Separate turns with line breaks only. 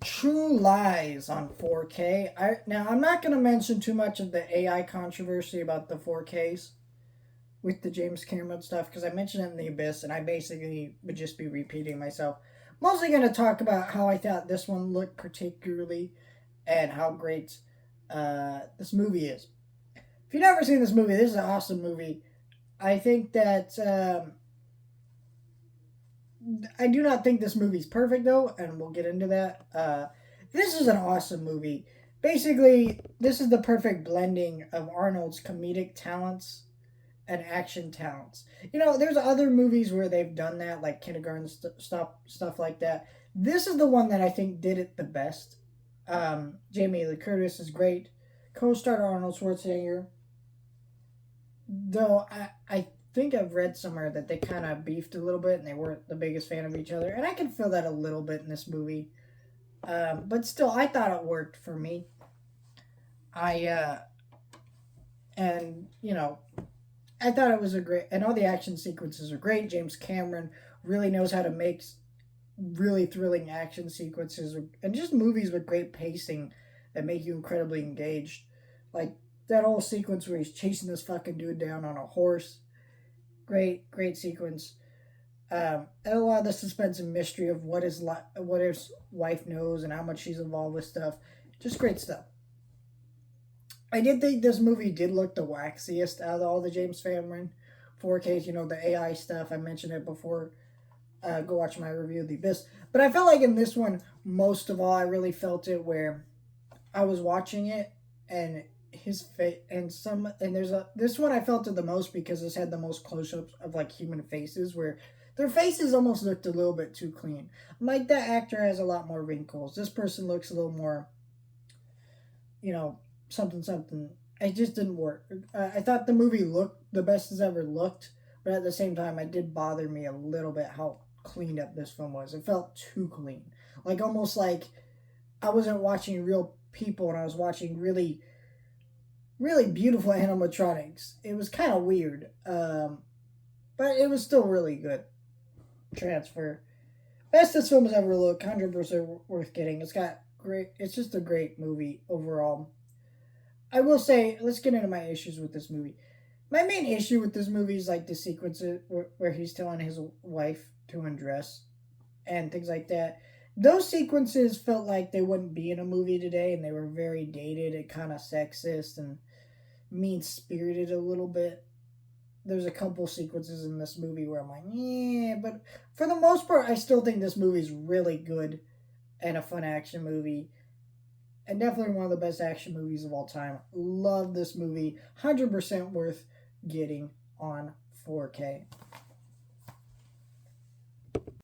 True Lies on 4K. Now I'm not going to mention too much of the AI controversy about the 4Ks with the James Cameron stuff because I mentioned it in The Abyss and I basically would just be repeating myself. Mostly going to talk about how I thought this one looked particularly and how great this movie is. If you've never seen this movie, this is an awesome movie. I think that I do not think this movie's perfect though, and we'll get into that. This is an awesome movie. Basically, this is the perfect blending of Arnold's comedic talents and action talents. You know, there's other movies where they've done that, like Kindergarten stuff like that. This is the one that I think did it the best. Jamie Lee Curtis is great. Co-star Arnold Schwarzenegger. Though I think I've read somewhere that they kind of beefed a little bit and they weren't the biggest fan of each other, and I can feel that a little bit in this movie. But still, I thought it worked for me. I and you know I thought it was a great, and all the action sequences are great. James Cameron really knows how to make really thrilling action sequences and just movies with great pacing that make you incredibly engaged. Like that whole sequence where he's chasing this fucking dude down on a horse. Great sequence. And a lot of the suspense and mystery of what his wife knows and how much she's involved with stuff. Just great stuff. I did think this movie did look the waxiest out of all the James Cameron 4Ks. You know, the AI stuff. I mentioned it before. Go watch my review of The Abyss. But I felt like in this one, most of all, I really felt it where I was watching it and his face and there's a this one I felt it the most because this had the most close-ups of like human faces where their faces almost looked a little bit too clean. Like that actor has a lot more wrinkles. This person looks a little more, you know, something. It just didn't work. I thought the movie looked the best it's ever looked, but at the same time, it did bother me a little bit how cleaned up this film was. It felt too clean, like almost like I wasn't watching real people and I was watching really beautiful animatronics. It was kind of weird, but it was still really good. Transfer best this film has ever looked. 100% worth getting. It's got great. It's just a great movie overall. I will say, let's get into my issues with this movie. My main issue with this movie is like the sequences where he's telling his wife to undress and things like that. Those sequences felt like they wouldn't be in a movie today, and they were very dated and kind of sexist and mean spirited a little bit. There's a couple sequences in this movie where I'm like, yeah, but for the most part, I still think this movie's really good and a fun action movie and definitely one of the best action movies of all time. Love this movie. 100% worth getting on 4K.